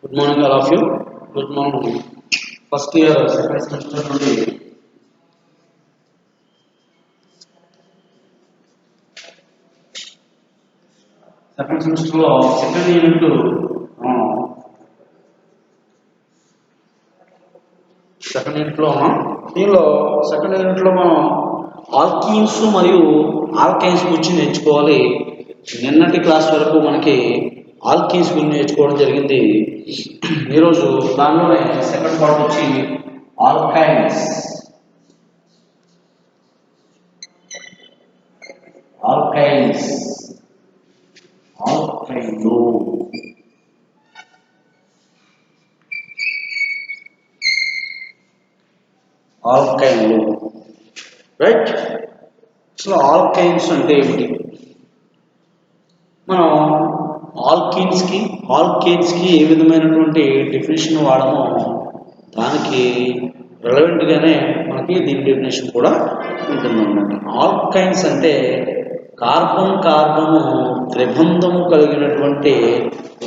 Good morning, all of you. Good morning. First year, second semester నుండి second semester లో second unit దీనిలో second unit లో మనం alkenes మరియు ఆల్కైన్స్ గురించి నేర్చుకోవాలి. నిన్నటి క్లాస్ వరకు మనకి ఆల్కీన్స్ గురించి నేర్చుకోవడం జరిగింది. ఈరోజు దానిలోనే సెకండ్ పార్ట్ వచ్చి ఆల్కైన్స్. ఆల్కైన్స్ ఆల్కైన్లు ఆల్కైన్లు రైట్. అసలు ఆల్కైన్స్ అంటే ఏమిటి? మనం ఆల్కేన్స్కి ఏ విధమైనటువంటి డెఫినేషన్ వాడమో దానికి రెలవెంట్గానే మనకి దీని డెఫినేషన్ కూడా ఉంటుందన్నమాట. ఆల్కైన్స్ అంటే కార్బను త్రిబంధము కలిగినటువంటి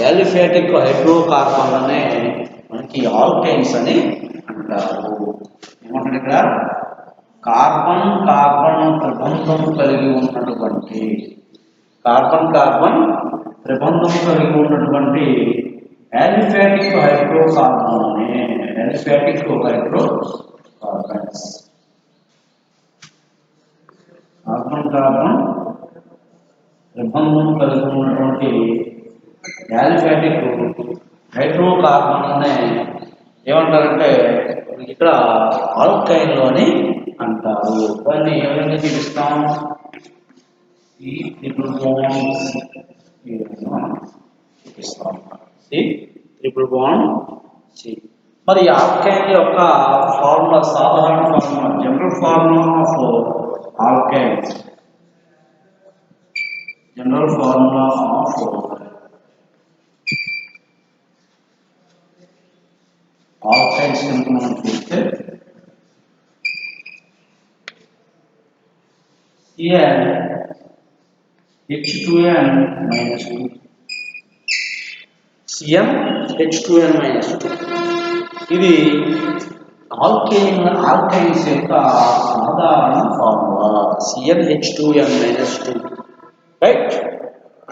యాలిఫాటిక్ హైడ్రోకార్బన్లనే మనకి ఆల్కైన్స్ అని అంటారు. ఏమంటారు ఇక్కడ? కార్బన్ త్రిబంధము కలిగి ఉన్నటువంటి కార్బన్ త్రిబంధము కలిగి ఉన్నటువంటి యాలిఫాటిక్ హైడ్రోకార్బన్లనే యాలిఫాటిక్ హైడ్రోకార్బన్స్. కార్బన్ త్రిబంధం కలిగి ఉన్నటువంటి యాలిఫాటిక్ హైడ్రోకార్బన్లనే ఏమంటారంటే ఇక్కడ ఆల్కైన్లు అని అంటారు. దాన్ని ఏ విధంగా చూపిస్తాం? Triple bond C. మరి ఆల్కైన్ యొక్క ఫార్ములా, సాధారణ formula, general formula of alkynes, general formula of alkynes కనుక మనం చూస్తే H2n-2 CnH2n-2 ఇది ఆల్కైన్స్ యొక్క సాధారణ ఫార్ములా CnH2n-2 రైట్.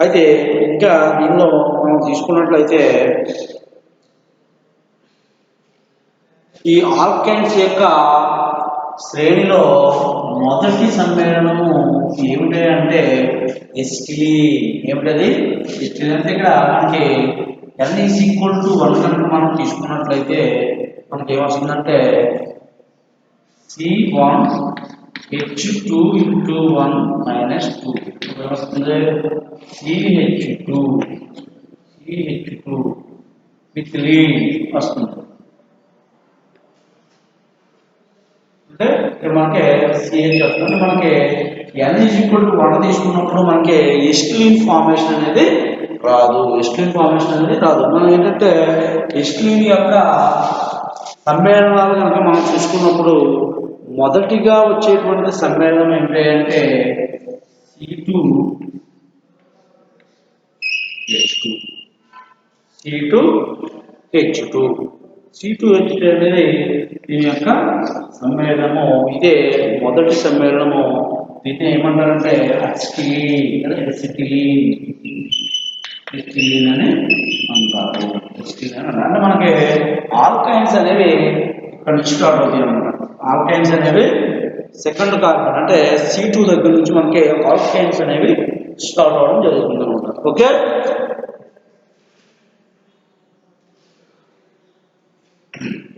అయితే ఇంకా దీనిలో మనం తీసుకున్నట్లయితే ఈ ఆల్కైన్స్ యొక్క శ్రేణిలో మొదటి సమ్మేళనము ఏమిటి అంటే ఎస్టిలీన్. ఏమిటది? ఎస్టిలీన్ అంటే ఇక్కడ మనకి N=1 కనుక మనం తీసుకున్నట్లయితే మనకి ఏమొస్తుందంటే C1H2 × 1 - 2 ఏమొస్తుంది? CH2 విత్ లీన్ వస్తుంది. అంటే ఇక్కడ మనకి CH వస్తుంది. మనకి N=1 తీసుకున్నప్పుడు మనకి ఎస్టిలీన్ ఫార్మేషన్ అనేది రాదు. మనం ఏంటంటే ఎస్టిలీన్ యొక్క సమ్మేళనాలు కనుక మనం చూసుకున్నప్పుడు మొదటిగా వచ్చేటువంటి సమ్మేళనం ఏంటి అంటే C2H2 అనేది దీని యొక్క సమ్మేళనము. ఇదే మొదటి సమ్మేళనము. దీన్ని ఏమంటారంటే అసిటిలీన్ అని అంటారు. అంటే మనకి ఆల్కైన్స్ అనేవి ఇక్కడ నుంచి స్టార్ట్ అవుతాయి అన్నమాట. ఆల్కైన్స్ అనేవి సెకండ్ కార్బన్ అంటే C2 దగ్గర నుంచి మనకి ఆల్కైన్స్ అనేవి స్టార్ట్ అవడం జరుగుతుంది అనమాట. ఓకే.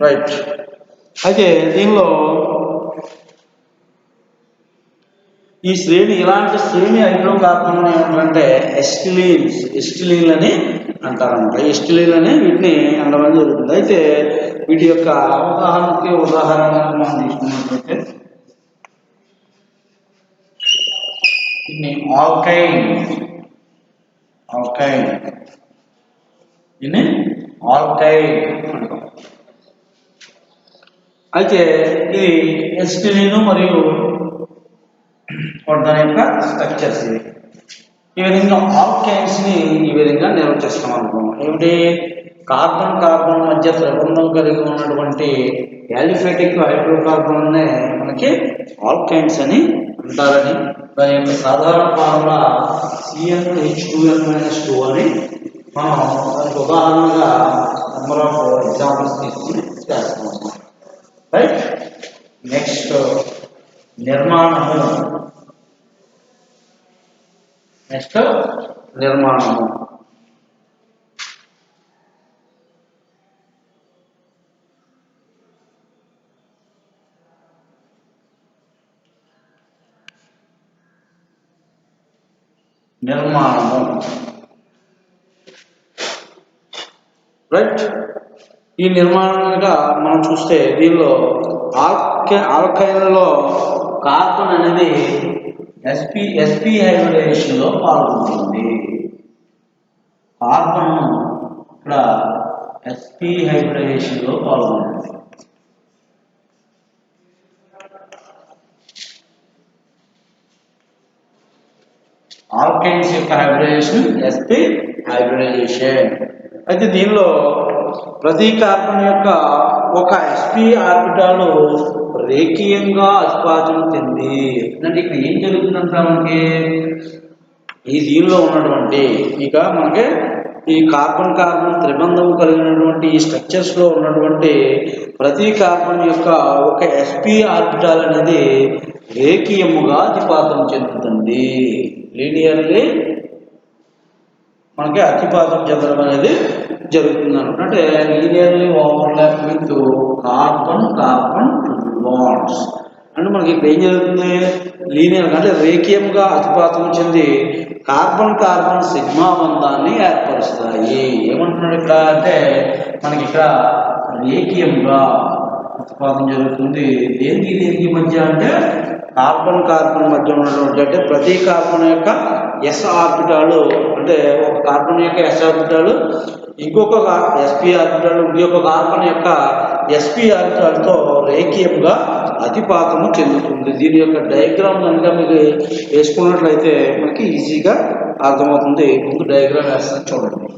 రైట్. అయితే దీనిలో ఈ శ్రేణి, ఇలాంటి శ్రేణి హైడ్రోకార్బన్ ఏమంటారంటే ఎస్టిలీన్ అని అంటారన్నమాట. ఎస్టిలీన్ అని వీటిని అనడం జరుగుతుంది. అయితే వీటి యొక్క ఉదాహరణ మనం తీసుకున్నట్లయితే దీన్ని ఆల్కైన్ అంటాం. అయితే ఇది ఎస్టిలీన్ మరియు దాని యొక్క స్ట్రక్చర్స్ ఇవి. ఈ విధంగా ఆల్కైన్స్ ని ఈ విధంగా నిర్వచిస్తాం అనుకున్నాం. ఏమిటి? కార్బన్ కార్బన్ మధ్య త్రిబంధం కలిగి ఉన్నటువంటి యాలిఫేటిక్ హైడ్రోకార్బన్నే మనకి ఆల్కైన్స్ అని అంటారని, దాని యొక్క సాధారణ ఫార్ములా CnH2n-2 అని మనం దానికి ఉదాహరణగా నెంబర్ ఆఫ్ ఎగ్జాంపుల్స్ తీసుకుని చేస్తాం. రైట్. నెక్స్ట్ నిర్మాణము. రైట్. ఈ నిర్మాణంగా మనం చూస్తే దీనిలో ఆల్కైన్లో కార్బన్ అనేది sp హైబ్రిడైజేషన్ లో పాల్గొంటుంది. కార్బన్ ఇక్కడ sp హైబ్రిడైజేషన్ లో పాల్గొంటుంది. ఆల్కైన్స్ యొక్క హైబ్రిడైజేషన్ sp హైబ్రిడైజేషన్. అయితే దీనిలో ప్రతి కార్బన్ యొక్క ఒక sp ఆర్బిటాలు రేఖీయంగా అతిపాతం చెంది, అంటే ఇక్కడ ఏం జరుగుతుందంటే మనకి ఈ దీనిలో ఉన్నటువంటి ఇక మనకి ఈ కార్బన్ కార్బన్ త్రిబంధం కలిగినటువంటి ఈ స్ట్రక్చర్స్ లో ఉన్నటువంటి ప్రతి కార్బన్ యొక్క ఒక sp ఆర్బిటాల్ అనేది రేఖీయముగా అతిపాతం చెందుతుంది. లీనియర్లీ మనకి అతిపాతం చెందడం అనేది జరుగుతుంది అంటే linearly overlap with carbon carbon bonds. అంటే మనకి ఇక్కడ ఏం జరుగుతుంది, లీనియర్ అంటే రేఖీయంగా అతిపాతం చెంది కార్బన్ కార్బన్ సిగ్మా బంధాన్ని ఏర్పరుస్తాయి. ఏమంటున్నాడు ఇక్కడ అంటే మనకి ఇక్కడ రేఖీయంగా అతిపాతం జరుగుతుంది. దేనికి మధ్య అంటే కార్బన్ కార్బన్ మధ్య ఉన్నటువంటి, అంటే ప్రతి కార్బన్ యొక్క ఎస్ ఆర్బిటాలు, అంటే ఒక కార్బన్ యొక్క ఎస్ ఆర్బిటాలు ఇంకొక sp ఆర్బిటాల్ ఇంకొక కార్బన్ యొక్క sp ఆర్బిటాల్తో రేఖీయంగా అతిపాతము చెందుతుంది. దీని యొక్క డయాగ్రామ్ కనుక మీరు వేసుకున్నట్లయితే మనకి ఈజీగా అర్థమవుతుంది. ముందు డయాగ్రామ్ వేస్తాను చూడండి.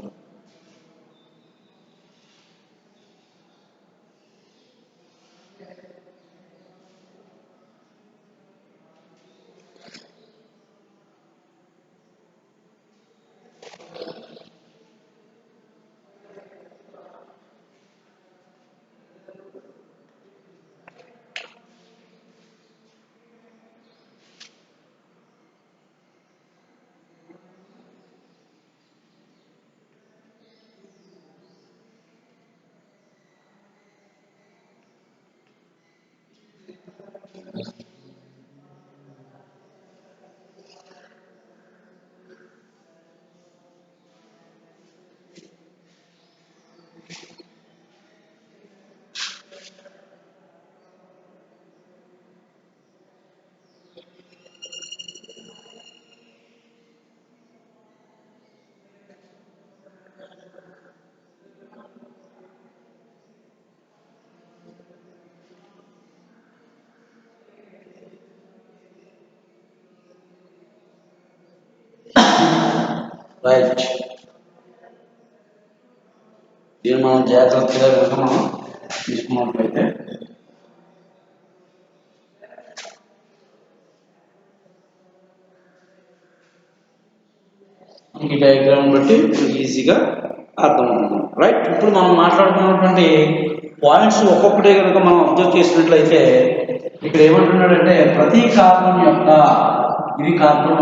రైట్. దీన్ని మనం జాగ్రత్తగా మనం తీసుకున్నట్లయితే ఈ డయాగ్రామ్ బట్టి ఈజీగా అర్థమవుతుంది. రైట్. ఇప్పుడు మనం మాట్లాడుకున్నటువంటి పాయింట్స్ ఒక్కొక్కటే కనుక మనం అబ్జర్వ్ చేసినట్లయితే ఇక్కడ ఏమంటున్నాడంటే ప్రతి కార్బన్ యొక్క ఇది కార్బన్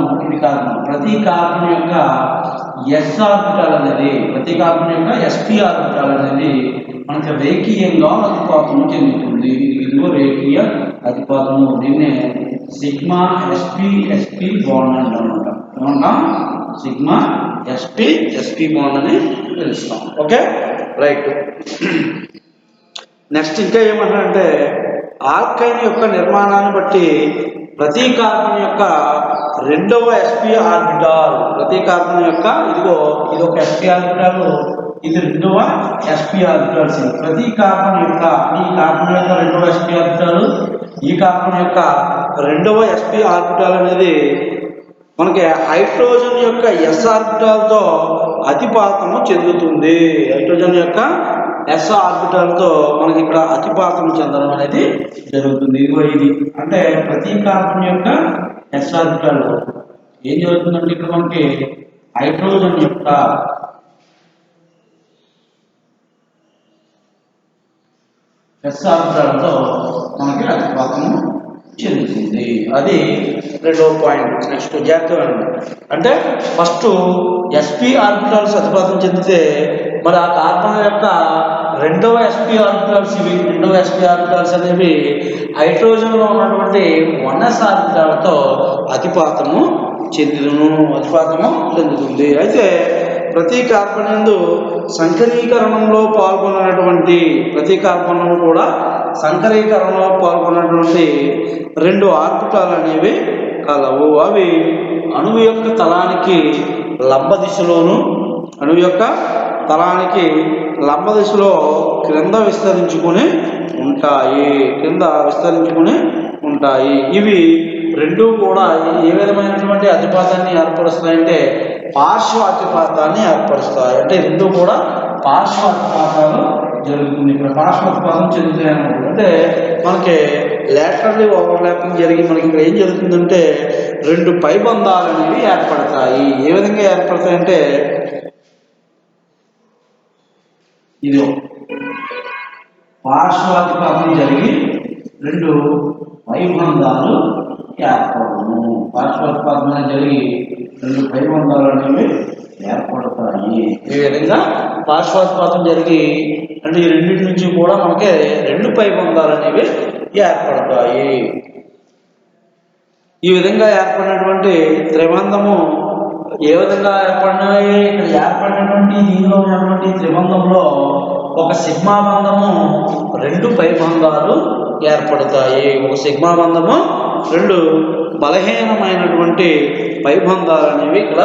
ప్రతి కార్బన్ యొక్క ఎస్ ఆర్బిటాల్ అనేది, ప్రతి కార్బన్ యొక్క sp ఆర్బిటాల్ అనేది మనకి రేఖీయంగా అతిపాతము చెందుతుంది. ఇదిగో రేఖీయ అతిపాతము. దీన్నే సిగ్మా sp బాండ్ అంటామన్నమాట. ఏమంటాం? సిగ్మా sp బాండ్ అని పిలుస్తాం. ఓకే. రైట్. నెక్స్ట్ ఇంకా ఏమంటారంటే ఆల్కైన్ యొక్క నిర్మాణాన్ని బట్టి ప్రతి కార్బన్ యొక్క రెండవ sp ఆర్బిటాల్, ప్రతి కార్బన్ యొక్క ఇదిగో ఇది ఒక sp ఆర్బిటాల్, ఇది రెండవ sp ఆర్బిటాల్స్. ప్రతి కార్బన్ యొక్క ఈ కార్బన్ యొక్క రెండవ sp ఆర్బిటాల్, ఈ కార్బన్ యొక్క రెండవ sp ఆర్బిటాల్ అనేది మనకి హైడ్రోజన్ యొక్క s ఆర్బిటాల్తో అతిపాతము చెందుతుంది. హైడ్రోజన్ యొక్క ఎస్ ఆర్బిటాల్తో మనకి ఇక్కడ అతిపాతం చెందడం అనేది జరుగుతుంది. ఇది అంటే ప్రతి కార్బన్ యొక్క ఎస్ ఆర్బిటాల్ ఏం జరుగుతుందంటే ఇక్కడ మనకి హైడ్రోజన్ యొక్క ఎస్ ఆర్బిటాల్తో మనకి అతిపాతము చెందుతుంది. అది రెండవ పాయింట్. నెక్స్ట్ జాగ్రత్తగా అంటే ఫస్ట్ ఎస్పీ ఆర్బిటాల్స్ అతిపాతం చెందితే మరి ఆ కార్బన్ యొక్క రెండవ ఎస్పీ ఆర్బిటాల్స్ అనేవి హైడ్రోజన్లో ఉన్నటువంటి 1s ఆర్బిటాలతో అతిపాతము చెందుతుంది. అయితే ప్రతి కార్బన్ యందు సంకరీకరణంలో పాల్గొన్నటువంటి ప్రతి కార్బన్ కూడా సంకరీకరణలో పాల్గొన్నటువంటి 2 ఆర్బిటాలు అనేవి కలవు. అవి అణువు యొక్క తలానికి లంబ దిశలోను క్రింద విస్తరించుకుని ఉంటాయి. ఇవి రెండు కూడా ఏ విధమైనటువంటి అతిపాతాన్ని ఏర్పరుస్తాయంటే పార్శ్వ అతిపాతాన్ని ఏర్పరుస్తాయి. అంటే రెండు కూడా పార్శ్వ అతిపాతాలు జరుగుతుంది. ఇక్కడ పార్శ్వ అతిపాతం చెందుతాయి అన్నమాట. అంటే మనకి లేటరల్లీ ఓవర్లాపింగ్ జరిగి మనకి ఇక్కడ ఏం జరుగుతుందంటే 2 పైబంధాలు అనేవి ఏర్పడతాయి. ఏ విధంగా ఏర్పడతాయంటే ఇది పార్శ్వాతిపాతం జరిగి 2 పైబంధాలు ఏర్పడము. పార్శ్వాతిపాతం జరిగి 2 పైబంధాలు అనేవి ఏర్పడతాయి. ఈ విధంగా పార్శ్వాతిపాతం జరిగి అంటే ఈ రెండింటి నుంచి కూడా మనకి 2 పైబంధాలు అనేవి ఏర్పడతాయి. ఈ విధంగా ఏర్పడినటువంటి త్రిబంధము ఏ విధంగా ఏర్పడినాయి? ఇక్కడ ఏర్పడినటువంటి దీనిలో ఉన్నటువంటి త్రిబంధంలో ఒక సిగ్మా బంధము 2 పైబంధాలు ఏర్పడతాయి. ఒక సిగ్మా బంధము 2 బలహీనమైనటువంటి పైబంధాలు అనేవి ఇక్కడ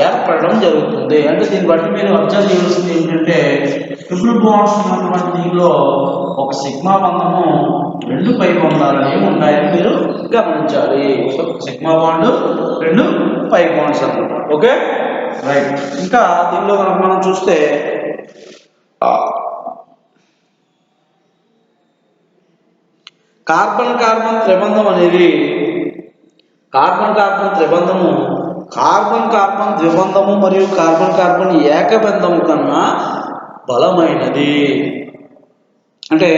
ఏర్పడడం జరుగుతుంది. అంటే దీన్ని బట్టి మీరు అబ్జర్వ్ చేయాల్సింది ఏంటంటే ట్రిపుల్ బాండ్స్ ఉన్నటువంటి దీనిలో ఒక సిగ్మా బంధము 2 పైబంధాలు అనేవి ఉన్నాయని మీరు గమనించాలి. ఒక సిగ్మా బాండ్ 2 పై బాండ్స్ అన్నమాట. Okay right. ఇంకా దీనిలో మనం చూస్తే కార్బన్ కార్బన్ త్రిబంధం అనేది కార్బన్ ద్విబంధము మరియు కార్బన్ ఏకబంధము కన్నా బలమైనది. అంటే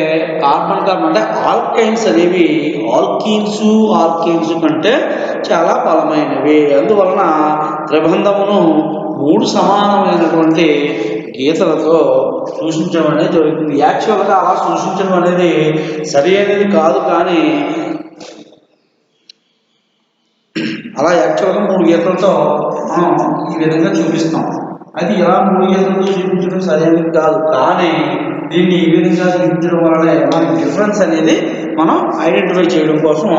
కార్బన్ అంటే ఆల్కైన్స్ అనేవి ఆల్కీన్స్ కంటే చాలా బలమైనవి. అందువలన త్రిబంధమును 3 సమానమైనటువంటి గీతలతో సూచించడం అనేది జరుగుతుంది. యాక్చువల్గా అలా సూచించడం అనేది సరి అనేది కాదు, కానీ అలా యాక్చువల్గా 3 గీతలతో మనం ఈ విధంగా చూపిస్తాం. అది ఇలా 3 గీతలతో చూపించడం సరైనది కాదు, కానీ దీన్ని ఈ విధంగా చూపించడం వలన మనకి డిఫరెన్స్ అనేది మనం ఐడెంటిఫై చేయడం కోసం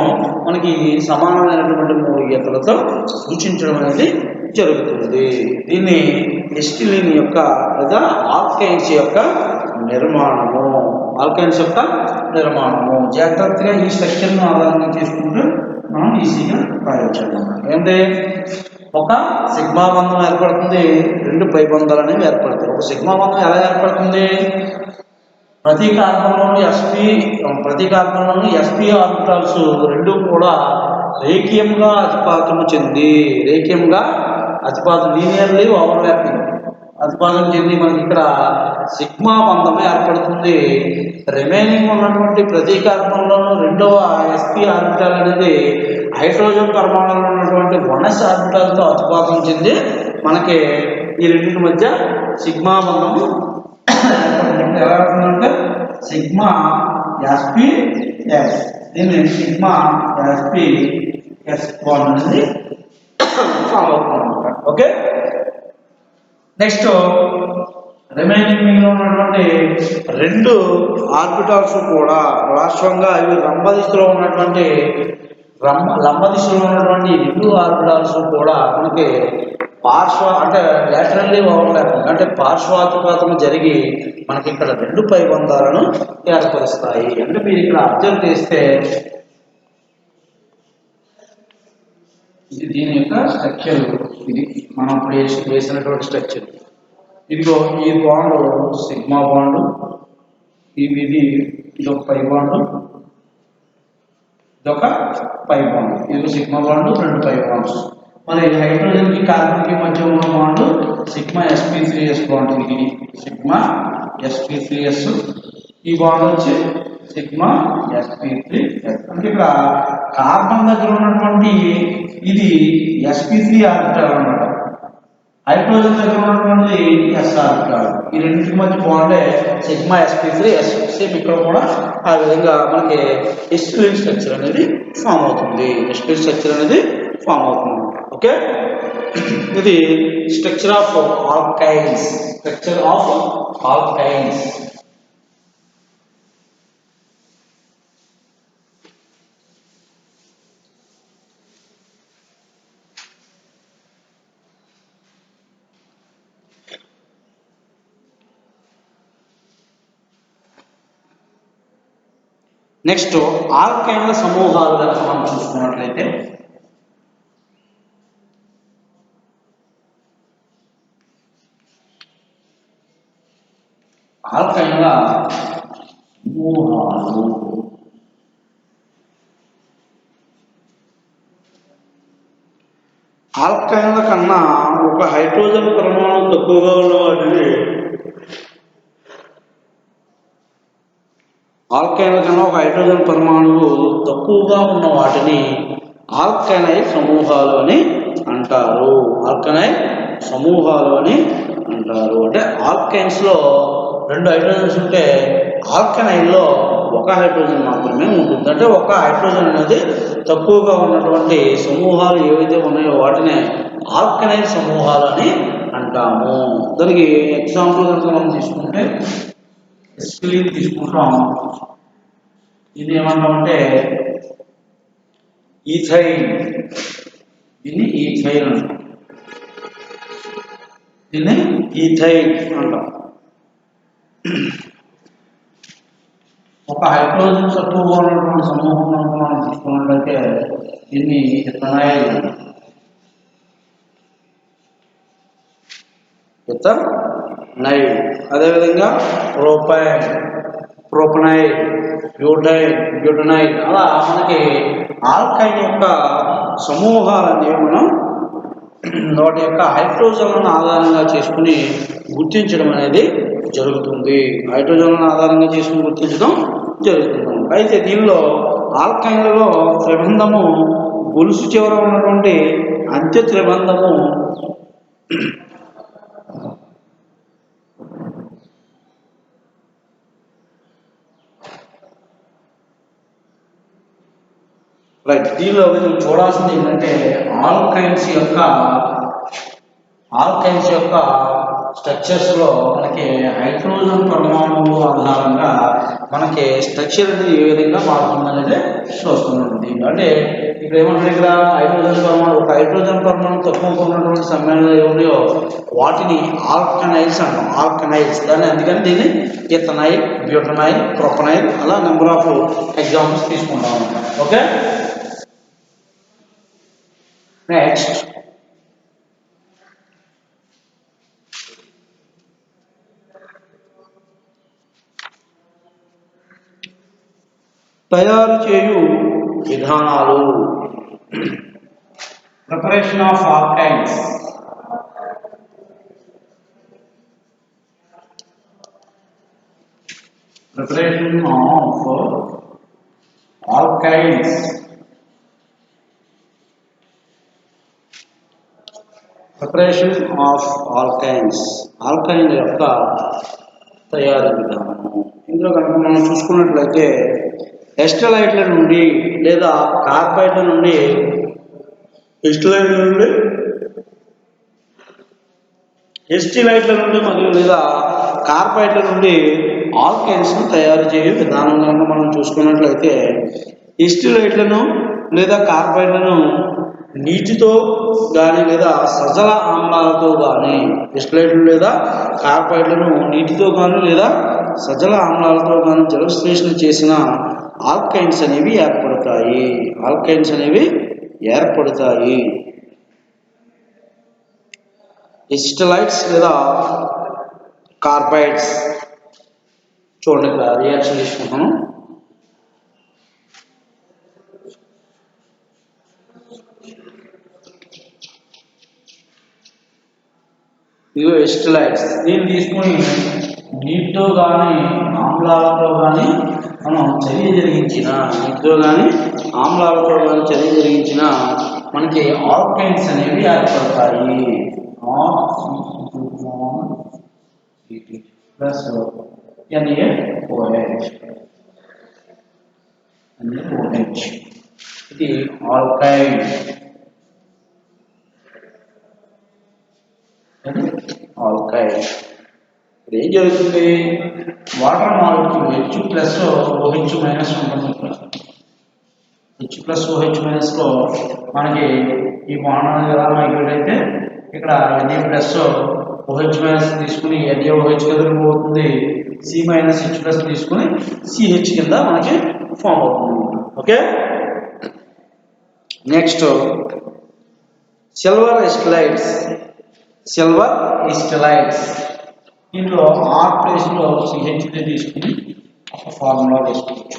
మనకి సమానమైనటువంటి 3 గీతలతో సూచించడం అనేది జరుగుతుంది. దీన్ని ఎస్టిలిన్ యొక్క లేదా ఆల్కైన్స్ యొక్క నిర్మాణము జాగ్రత్తగా ఈ స్ట్రక్చర్ను ఆధారంగా చేసుకుంటూ మనం ఈజీగా రాయవచ్చు. ఏంటంటే ఒక సిగ్మా బంధం ఏర్పడుతుంది, 2 పైబంధాలు అనేవి ఏర్పడతాయి. ఒక సిగ్మా బంధం ఎలా ఏర్పడుతుంది? ప్రతి కార్బన్లోని sp ఆర్బిటాల్స్ 2 కూడా రేఖీయంగా అతిపాతం లీనియర్లీ ఓవర్లాపింగ్ అతిపాతం చెంది మనకి ఇక్కడ సిగ్మా బంధం ఏర్పడుతుంది. రిమైనింగ్ ఉన్నటువంటి ప్రతి కార్బన్లోనూ 2వ sp ఆర్బిటాల్ అనేది హైడ్రోజన్ పరమాణువులో ఉన్నటువంటి 1s ఆర్బిటాల్తో అతిపాతం చెంది మనకి ఈ రెండింటి మధ్య సిగ్మా బంధము ఎలా అవుతుందంటే సిగ్మా sps. దీన్ని సిగ్మా sps బాండ్ అనేది ఫామ్ అవుతుంది. ఓకే నెక్స్ట్ రిమైనింగ్ మిగిలిన ఉన్నటువంటి 2 ఆర్బిటాల్స్ కూడా రాష్ట్రంగా ఇవి లంబ దిశలో ఉన్నటువంటి 2 ఆర్బిటాల్స్ కూడా మనకి అంటే లాటరల్లీ ఓవర్లాపింగ్ అంటే పార్శ్వాతిపాతం జరిగి మనకి ఇక్కడ 2 పైబంధాలను ఏర్పరుస్తాయి. అంటే మీరు ఇక్కడ అబ్జర్వ్ చేస్తే ఇది దీని యొక్క స్ట్రక్చర్, ఇది మనం ఇప్పుడు వేసినటువంటి స్ట్రక్చర్. ఇదిగో ఈ బాండ్ సిగ్మా బాండ్, ఇది ఒక పై బాండ్, ఇదొక పై బాండ్. ఇది సిగ్మా బాండ్, రెండు పై బాండ్స్. మరి హైడ్రోజన్ కి కార్బన్ కి మధ్య ఉన్న బాండ్ సిగ్మా sp3s బాండ్. ఇది సిగ్మా sp3s. ఈ బాండ్ వచ్చి సిగ్మా sp3s. అంటే ఇక్కడ కార్బన్ దగ్గర ఉన్నటువంటి ఇది sp3 ఆర్బిటాల్ అన్నమాట. హైడ్రోజన్ దగ్గర ఉన్నటువంటి s ఆర్బిటాల్. ఈ రెండింటి మధ్య బాండే సిగ్మా sp3s. సేమ్ ఇక్కడ కూడా ఆ విధంగా మనకి ఎస్టిలిన్ స్ట్రక్చర్ అనేది ఫామ్ అవుతుంది. ఎస్టిలిన్ స్ట్రక్చర్ అనేది ఫామ్ అవుతుంది. ఓకే, ఇది structure of alkynes. Structure of alkynes. Next ఆల్కైన్ల సమూహాలు కనుక మనం చూసుకున్నట్లయితే ఆల్కైన్ల సమూహాలు ఆల్కైన్ల కన్నా ఒక హైడ్రోజన్ పరమాణు తక్కువగా ఉన్న వాటిని ఆల్కైన్ల కన్నా ఒక హైడ్రోజన్ పరమాణువు తక్కువగా ఉన్న వాటిని ఆల్కైనైల్ సమూహాలు అని అంటారు. ఆల్కైనైల్ సమూహాలు అని అంటారు. అంటే ఆల్కైన్స్ లో రెండు హైడ్రోజన్స్ ఉంటే ఆల్కైనైల్లో ఒక హైడ్రోజన్ మాత్రమే ఉంటుంది. అంటే ఒక హైడ్రోజన్ అనేది తక్కువగా ఉన్నటువంటి సమూహాలు ఏవైతే ఉన్నాయో వాటిని ఆల్కైనైల్ సమూహాలు అని అంటాము. దానికి ఎగ్జాంపుల్ కనుక మనం తీసుకుంటే ఎస్టిలిన్ తీసుకుంటాం. ఇది ఏమంటామంటే ఈథైల్. దీన్ని ఈథైల్ అంటాం. దీన్ని ఈథైల్ అంటాం. ఒక హైడ్రోజన్ తక్కువగా ఉన్నటువంటి సమూహం కనుక మనం తీసుకున్నట్లయితే దీన్ని ఇథనైల్ అంటాం. ఇథనైల్. అదేవిధంగా ప్రోపైన్, ప్రోపనైల్, బ్యూటైల్, బ్యూటనైల్. అలా మనకి ఆల్కైన్ యొక్క సమూహాలన్నీ మనం వాటి యొక్క హైడ్రోజన్లను ఆధారంగా చేసుకుని గుర్తించడం అనేది జరుగుతుంది. హైడ్రోజన్లను ఆధారంగా చేసుకుని గుర్తించడం జరుగుతుంది. అయితే దీనిలో ఆల్కైన్లలో త్రిబంధము గొలుసు చివర ఉన్నటువంటి అంత్య త్రిబంధము రైట్. దీనిలో మీరు చూడాల్సింది ఏంటంటే ఆల్కైన్స్ యొక్క స్ట్రక్చర్స్ లో మనకి హైడ్రోజన్ పరమాణువుల ఆధారంగా మనకి స్ట్రక్చర్ అనేది ఏ విధంగా మారుతుందనేది చూస్తుంది. అంటే ఇక్కడ ఏమంటారు, ఇక్కడ హైడ్రోజన్ పరమాణు ఒక హైడ్రోజన్ పరమాణు తక్కువగా ఉన్నటువంటి సమ్మేళనాలు ఏమున్నాయో వాటిని ఆల్కనైల్స్ అంటాం. ఆల్కనైల్స్. దాన్ని అందుకని దీన్ని ఇథనైల్, బ్యూటనైల్, ప్రొపనైల్ అలా నెంబర్ ఆఫ్ ఎగ్జాంపుల్స్ తీసుకుంటాం. ఓకే, నెక్స్ట్ తయారు చేయు విధానాలు. Preparation of alkynes. Preparation of alkynes. Preparation of alkynes. ఆల్కైన్ యొక్క తయారీ విధానము. ఇందులో కనుక మనం చూసుకున్నట్లయితే ఎస్టలైట్ల నుండి లేదా కార్బైడ్ల నుండి ఎస్టిలైట్ల నుండి మరియు లేదా కార్బైడ్ల నుండి ఆల్కైన్స్ను తయారు చేయే విధానం కనుక మనం చూసుకున్నట్లయితే ఎస్టిలైట్లను లేదా కార్బైడ్లను నీటితో కానీ లేదా సజల ఆమ్లాలతో కానీ, ఎస్టిలైట్లు లేదా కార్బైడ్లను నీటితో కానీ లేదా సజల ఆమ్లాలతో కానీ జలవిశ్లేషణ చేసిన ఆల్కైన్స్ అనేవి ఏర్పడతాయి. ఆల్కైన్స్ అనేవి ఏర్పడతాయి. ఎస్టిలైట్స్ లేదా కార్బైడ్స్ చూడండి ఇక్కడ రియాక్షన్ తీసుకుంటాను. ఇదిగో ఎస్టిలైట్స్ దీన్ని తీసుకొని నీటితో కానీ ఆమ్లాలతో కానీ మనం చర్య జరిగించిన నీటితో కానీ ఆమ్లాలతో కానీ చర్య జరిగించిన మనకి ఆల్కైన్స్ అనేవి ఏర్పడతాయి. ప్లస్ NaOH ఇది ఆల్కైన్. ఆల్కైన్ ఇప్పుడు ఏం జరుగుతుంది, water molecule H plus OH minus ఉంటుంది. H ప్లస్ OH మైనస్ లో మనకి ఈ బాండ్ ఎలా మైగ్రేట్ అయితే ఇక్కడ Na ప్లస్ OH మైనస్ తీసుకుని NaOH కింద పోతుంది, C మైనస్ H ప్లస్ తీసుకుని CH కింద మనకి ఫామ్ అవుతుంది. Okay, next silver acetylides. Silver acetylides దీంట్లో ఆర్ ప్లేస్ లో CH తీసుకుని ఒక ఫార్ములా వేసుకోవచ్చు.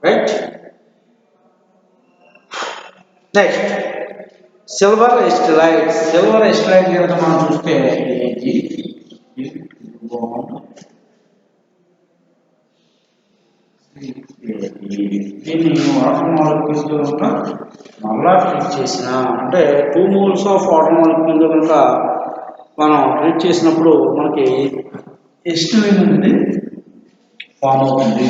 Right. Next silver acetylides. Silver acetylide కనుక మనం చూస్తే దీన్ని వాటర్ మాలిక్యూల్స్ కనుక మళ్ళా ట్రీట్ చేసిన అంటే 2 moles ఆఫ్ వాటర్ మాలిక్యూల్ కనుక మనం ట్రీట్ చేసినప్పుడు మనకి ఎస్టిలిన్ అనేది ఫామ్ అవుతుంది.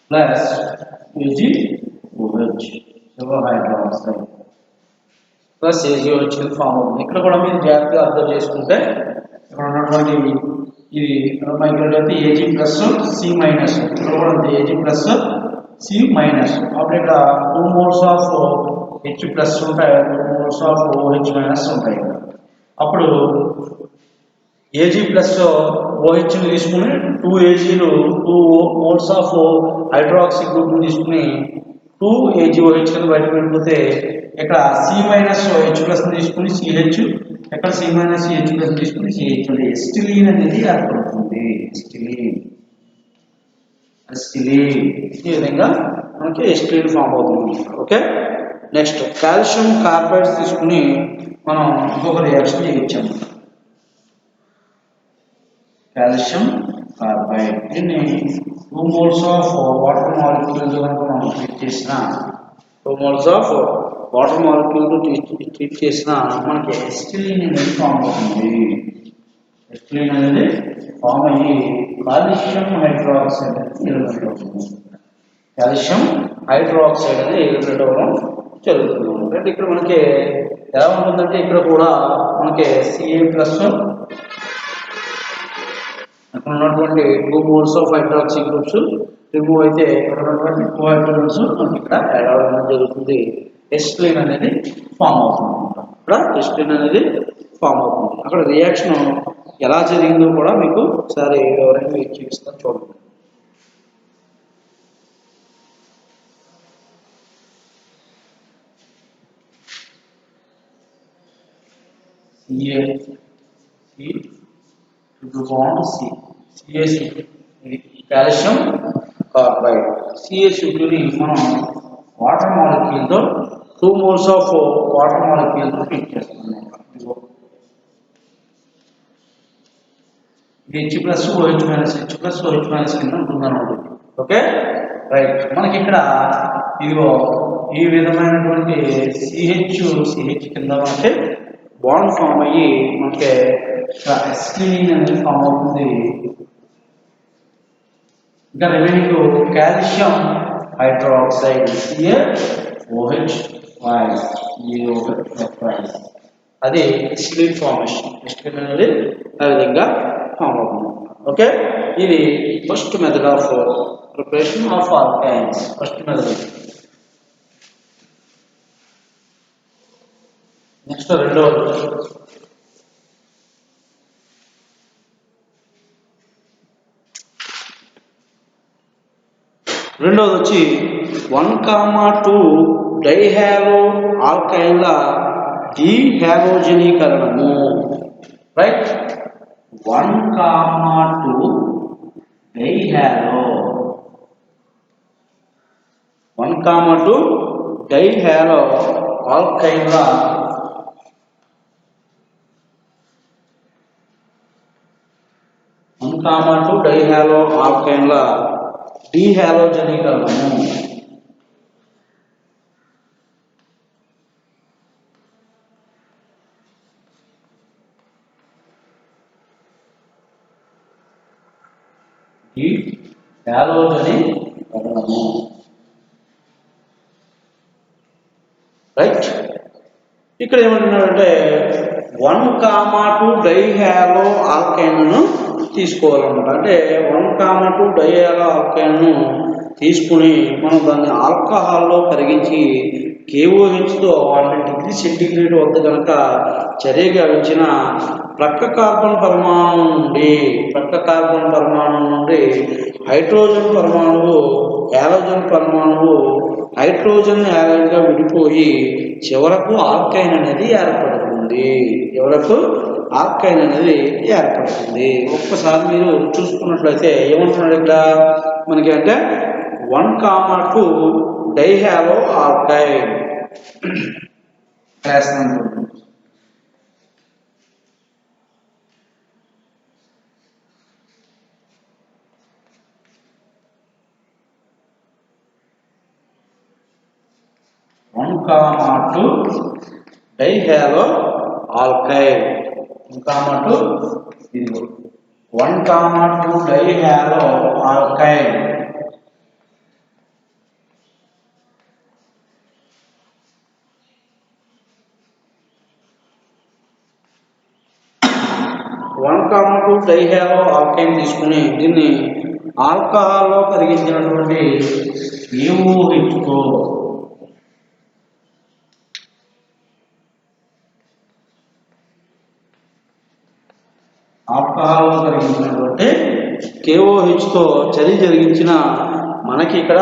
Plus AgOH silver hydroxide plus AgOH form అవుతుంది. ఇక్కడ కూడా మీరు జాగ్రత్తగా అబ్జర్వ్ చేసుకుంటే ఇక్కడ ఉన్నటువంటి ఇది మైగ్రేట్ అయితే Ag ప్లస్ C మైనస్, ఇక్కడ కూడా Ag ప్లస్ C మైనస్. అప్పుడు ఇక్కడ 2 moles ఆఫ్ H ప్లస్ ఉంటాయి, 2 moles ఆఫ్ OH మైనస్ ఉంటాయి. అప్పుడు Ag ప్లస్ OH తీసుకుని 2 Agలు 2 moles ఆఫ్ హైడ్రాక్సీ గ్రూప్ తీసుకుని 2 AgOH కింద బయటకు వెళ్ళిపోతే ఇక్కడ C మైనస్ H ప్లస్ తీసుకుని CH, ఇక్కడ C మైనస్ H ప్లస్ తీసుకుని CH ఎస్టిలీన్ అనేది ఏర్పడుతుంది. ఎస్టిలీన్ ఈ విధంగా మనకి ఎస్టిలీన్ ఫామ్ అవుతుంది. ఓకే, నెక్స్ట్ కాల్షియం కార్బైడ్స్ తీసుకుని మనం ఇంకొక రియాక్షన్ చేయించాము. కాల్షియం కార్బైడ్ దీన్ని 2 moles ఆఫ్ వాటర్ మాలిక్యూల్ కనుక మనం ట్రీట్ చేసిన 2 moles of water molecule treat చేసిన మనకి ఎస్టిలీన్ అనేది ఫామ్ అవుతుంది. ఎస్టిలీన్ అనేది ఫామ్ అయ్యి కాల్షియం హైడ్రాక్సైడ్ అనేది ఎలిమినేట్ అవుతుంది. కాల్షియం హైడ్రాక్సైడ్ అనేది ఎలిమినేట్ అవ్వడం జరుగుతుంది. అంటే ఇక్కడ మనకి ఎలా ఉంటుందంటే ఇక్కడ కూడా మనకి Ca ప్లస్ అక్కడ ఉన్నటువంటి 2 moles of hydroxy groups remove అయితే ఇక్కడ ఉన్నటువంటి కోహైడ్రోజన్స్ మనకి ఇక్కడ యాడ్ అవ్వడం జరుగుతుంది. ఎస్టిలీన్ అనేది ఫామ్ అవుతుంది. ఇక్కడ ఎస్టిలీన్ అనేది ఫామ్ అవుతుంది. అక్కడ రియాక్షన్ ఎలా జరిగిందో కూడా మీకు ఒకసారి ఎవరైనా మీకు చూపిస్తాను చూడండి. కాల్షియం కార్బైడ్ CaCO2ని మనం వాటర్ మాలిక్యూల్తో 2 moles ఆఫ్ వాటర్ మాలిక్యూల్తో ట్రీట్ చేస్తున్నాం. ఇది H ప్లస్ OH మైనస్ కింద ఉంటుందన్నమాట. Okay, right. మనకి ఇక్కడ ఇదిగో ఈ విధమైనటువంటి CH కింద మనకి బాండ్ ఫామ్ అయ్యి మనకి ఎస్టిలీన్ అనేది ఫామ్ అవుతుంది. ఇంకా రిమైనింగ్ కాల్షియం హైడ్రాక్సైడ్ CaOH అది ఎస్టిలీన్ ఫార్మేషన్. ఎస్టిలీన్ అనేది ఆ విధంగా ఫామ్ అవుతుంది. ఓకే, ఇది first method of preparation of alkynes. First method next రెండవది వచ్చి 1,2 డైహాలో ఆల్కైన్ల డీహాలోజనీకరణము. రైట్, 1,2 డైహాలో 1,2 డైహాలో ఆల్కైన్ల డీహాలోజనీకరణము. రైట్, ఇక్కడ ఏమంటున్నాడంటే 1,2 డైహాలో ఆల్కైన్ను తీసుకోవాలన్నమాట. అంటే 1,2 డైహాలో ఆల్కైన్ను తీసుకుని మనం దాన్ని ఆల్కహాల్లో కరిగించి KOHతో 100 డిగ్రీ సెంటీగ్రేడ్ వద్ద కనుక చర్య గావించిన ప్రక్క కార్బన్ పరమాణువు నుండి హైడ్రోజన్ పరమాణువు హ్యాలోజన్ పరమాణువు హైడ్రోజన్ హ్యాలైడ్గా విడిపోయి చివరకు ఆల్కైన్ అనేది ఏర్పడుతుంది. ఒక్కసారి మీరు చూసుకున్నట్లయితే ఏమంటున్నాడు ఇక్కడ మనకి అంటే 1,2 డైహాలో ఆల్కైన్ రాస్తున్నాను. 1,2 డైహాలో ఆల్కైన్ 1,2 డైహాలో ఆల్కైన్ తీసుకుని దీన్ని ఆల్కహాల్లో కరిగించినటువంటి KOHతో చర్య జరిగించిన మనకి ఇక్కడ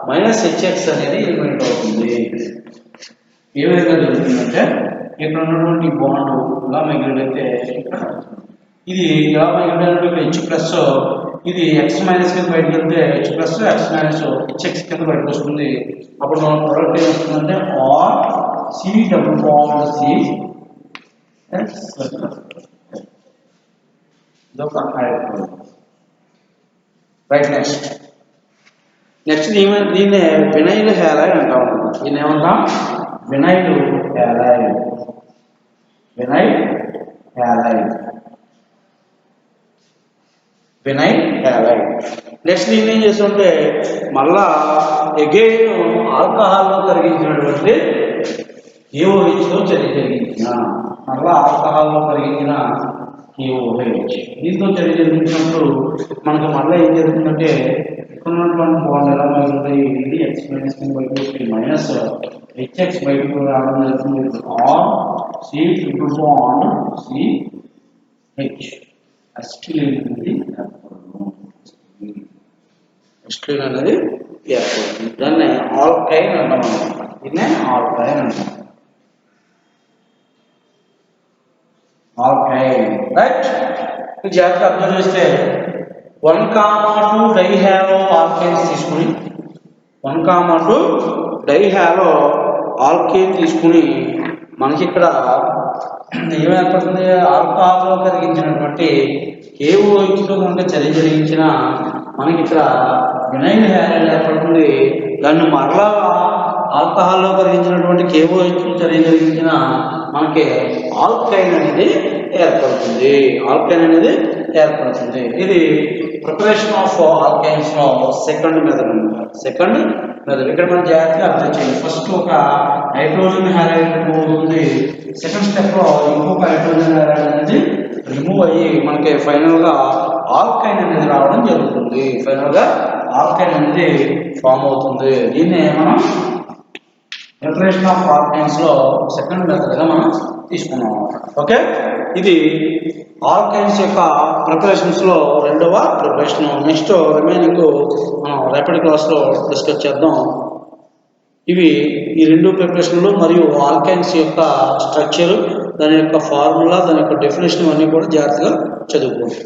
-HX అనేది ఎలిమెంట్ అవుతుంది. ఏ విధంగా జరుగుతుందంటే ఇక్కడ ఉన్నటువంటి బాండ్ ఇలా మిగిలితే ఇది ఇలా మిగిలినటువంటి H+ ఇది X- కింద బయటకు వెళ్తే H+ X- HX కింద బయటకు వస్తుంది. అప్పుడు మన ప్రోడక్ట్ ఏం వస్తుందంటే RC రైట్. నెక్స్ట్ దీన్నే వినైల్ హ్యాలైడ్ అంటాం. దీన్ని ఏమంటాం? Vinyl halide. నెక్స్ట్ దీన్ని ఏం చేస్తుంటే మళ్ళా ఎగైన్ ఆల్కహాల్లో కరిగించినటువంటి KOHతో చర్య జరిగించిన KOH దీంతో చర్య జరిగించినప్పుడు మనకు మళ్ళీ ఏం జరుగుతుందంటే ఇక్కడ ఉన్నటువంటి బాండ్ ఎలా మిగులుతాయి? ఇది X- కింద బయటకు వస్తుంది, HX బయటకు రావడం జరుగుతుంది. RC triple bond CH acetylene అనేది ఏర్పడుతుంది. దాన్ని ఆల్కైన్ అంటాం. రైట్, జాగ్రత్త అర్థం చేస్తే 1,2 డైహాలో ఆల్కైన్స్ తీసుకుని 1,2 డైహాలో ఆల్కైన్ తీసుకుని మనకి ఇక్కడ ఏమేర్పడుతుంది? ఆల్కహాల్లో కరిగించినటువంటి KOHతో కనుక చర్య జరిగించిన మనకి ఇక్కడ వినైల్ హ్యాలైడ్ ఏర్పడుతుంది. దాన్ని మరలా ఆల్కహాల్లో కరిగించినటువంటి KOHతో చర్య జరిగించిన మనకి ఆల్కైన్ అనేది ఏర్పడుతుంది. ఇది ప్రిపరేషన్ ఆఫ్ ఆల్కైన్స్ లో సెకండ్ మెథడ్ అన్నమాట. ఇక్కడ మనం జాగ్రత్తగా అర్థం చేయాలి. ఫస్ట్ ఒక హైడ్రోజన్ హ్యాలైడ్ రిమూవ్ అవుతుంది. సెకండ్ స్టెప్ లో ఇంకొక హైడ్రోజన్ హ్యాలైడ్ అనేది రిమూవ్ అయ్యి మనకి ఫైనల్ గా ఆల్కైన్ అనేది రావడం జరుగుతుంది. ఫామ్ అవుతుంది. దీన్నే మనం ప్రిపరేషన్ ఆఫ్ ఆల్కైన్స్ లో సెకండ్ మెథడ్ గా మనం తీసుకున్నాం. ఓకే, ఇది ఆల్కైన్స్ యొక్క ప్రిపరేషన్స్ లో రెండవ ప్రిపరేషన్. నెక్స్ట్ రిమైనింగ్ మనం రేపటి క్లాస్ లో డిస్కస్ చేద్దాం. ఇవి ఈ రెండు ప్రిపరేషన్లు మరియు ఆల్కైన్స్ యొక్క స్ట్రక్చర్, దాని యొక్క ఫార్ములా, దాని యొక్క డెఫినేషన్ అన్నీ కూడా జాగ్రత్తగా చదువుకోండి.